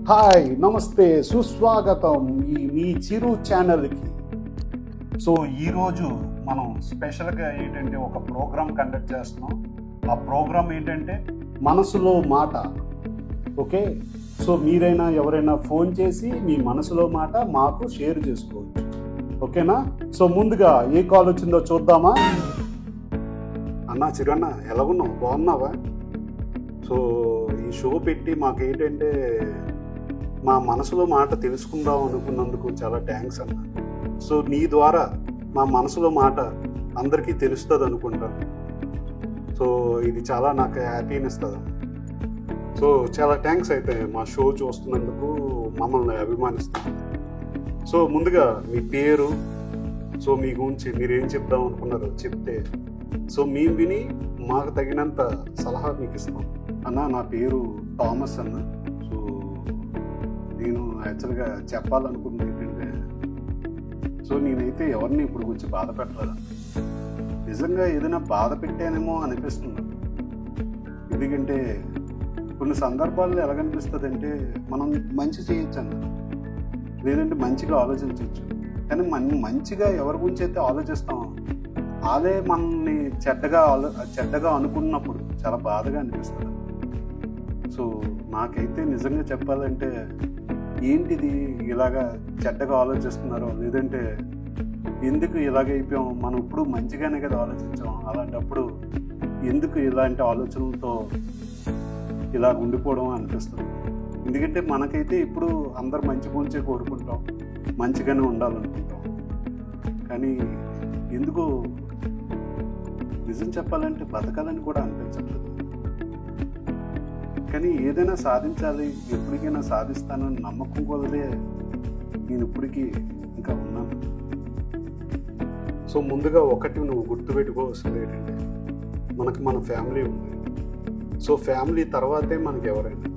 Hi నమస్తే సుస్వాగతం మీ చిరు ఛానల్కి. సో ఈరోజు మనం స్పెషల్గా ఏంటంటే ఒక ప్రోగ్రామ్ కండక్ట్ చేస్తున్నాం. ఆ ప్రోగ్రామ్ ఏంటంటే మనసులో మాట. ఓకే, సో మీరైనా ఎవరైనా ఫోన్ చేసి మీ మనసులో మాట మాకు షేర్ చేసుకోవచ్చు. ఓకేనా? సో ముందుగా ఏ కాల్ వచ్చిందో చూద్దామా? అన్నా చిరన్న, ఎలా ఉన్నావు? బాగున్నావా? సో ఈ షో పెట్టి మాకేంటంటే మా మనసులో మాట తెలుసుకుందాం అనుకున్నందుకు చాలా థ్యాంక్స్ అన్న. సో నీ ద్వారా మా మనసులో మాట అందరికీ తెలుస్తుంది అనుకుంటాను. సో ఇది చాలా నాకు హ్యాపీనెస్ ఇస్తుంది. సో చాలా థ్యాంక్స్ అయితే మా షో చూస్తున్నందుకు, మమ్మల్ని అభిమానిస్తాను. సో ముందుగా మీ పేరు, సో మీ గురించి మీరు ఏం చెప్దాం అనుకున్నారో చెప్తే సో మేము విని మాకు తగినంత సలహా మీకు ఇస్తాం. అన్న, నా పేరు థామస్ అన్న. సో నేను యాక్చువల్గా చెప్పాలనుకుంది ఏంటంటే, సో నేనైతే ఎవరిని ఇప్పుడు గురించి బాధ పెట్టలేదు. నిజంగా ఏదైనా బాధ పెట్టానేమో అనిపిస్తుంది. ఎందుకంటే కొన్ని సందర్భాల్లో ఎలాగనిపిస్తుంది అంటే, మనం మంచి చేయొచ్చు అన్న, లేదంటే మంచిగా ఆలోచించవచ్చు. కానీ మనం మంచిగా ఎవరి గురించి అయితే ఆలోచిస్తామో అదే మనల్ని చెడ్డగా అనుకున్నప్పుడు చాలా బాధగా అనిపిస్తుంది. సో నాకైతే నిజంగా చెప్పాలంటే, ఏంటిది ఇలాగా చెడ్డగా ఆలోచిస్తున్నారో, లేదంటే ఎందుకు ఇలాగైపోయాం, మనం ఇప్పుడు మంచిగానే కదా ఆలోచించాం, అలాంటప్పుడు ఎందుకు ఇలాంటి ఆలోచనలతో ఇలా ఉండిపోవడం అనిపిస్తుంది. ఎందుకంటే మనకైతే ఇప్పుడు అందరు మంచి గురించే కోరుకుంటాం, మంచిగానే ఉండాలనుకుంటాం. కానీ ఎందుకు నిజం చెప్పాలంటే బతకాలని కూడా అనిపించట్లేదు. కానీ ఏదైనా సాధించాలి, ఎప్పటికైనా సాధిస్తానని నమ్మకం కొలదే నేను ఇప్పటికీ ఇంకా ఉన్నాను. సో ముందుగా ఒకటి నువ్వు గుర్తుపెట్టుకోవాల్సింది ఏంటంటే, మనకు మన ఫ్యామిలీ ఉంది. సో ఫ్యామిలీ తర్వాతే మనకి ఎవరైనా.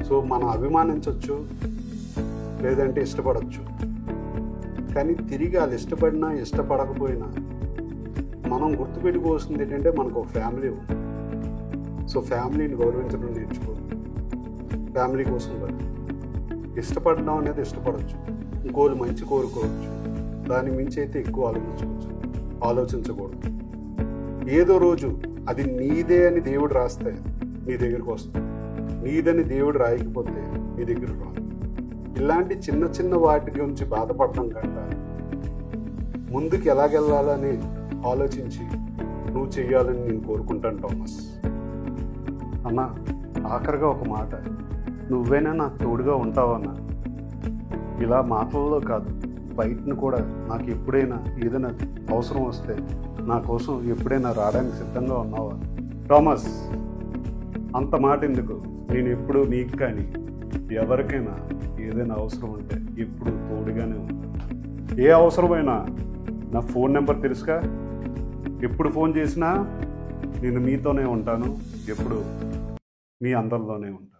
సో మనం అభిమానించవచ్చు, లేదంటే ఇష్టపడవచ్చు. కానీ తిరిగి వాళ్ళు ఇష్టపడినా ఇష్టపడకపోయినా మనం గుర్తుపెట్టుకోవాల్సింది ఏంటంటే, మనకు ఒక ఫ్యామిలీ ఉంది. సో ఫ్యామిలీని గౌరవించడం నేర్చుకోవాలి. ఫ్యామిలీ కోసం కాదు, ఇష్టపడడం అనేది ఇష్టపడవచ్చు, ఇంకోళ్ళు మంచి కోరుకోవచ్చు. దాని మించి అయితే ఎక్కువ ఆలోచించకూడదు. ఏదో రోజు అది నీదే అని దేవుడు రాస్తే నీ దగ్గరికి వస్తుంది, నీదని దేవుడు రాయకపోతే నీ దగ్గరకు రాదు. ఇలాంటి చిన్న చిన్న వాటి గురించి బాధపడడం కంట ముందుకు ఎలాగెళ్ళాలని ఆలోచించి నువ్వు చెయ్యాలని నేను కోరుకుంటాను థామస్ అన్న. ఆఖరిగా ఒక మాట, నువ్వైనా నాకు తోడుగా ఉంటావన్నా. ఇలా మాటల్లో కాదు, బయటను కూడా నాకు ఎప్పుడైనా ఏదైనా అవసరం వస్తే నా కోసం ఎప్పుడైనా రావడానికి సిద్ధంగా ఉన్నావా థామస్? అంత మాట ఎందుకు, నేను ఎప్పుడు నీకు కానీ ఎవరికైనా ఏదైనా అవసరం ఉంటే ఎప్పుడు తోడుగానే ఉంటాను. ఏ అవసరమైనా నా ఫోన్ నెంబర్ తెలుసుగా, ఎప్పుడు ఫోన్ చేసినా నేను మీతోనే ఉంటాను, ఎప్పుడు మీ అందరిలోనే ఉంటాను.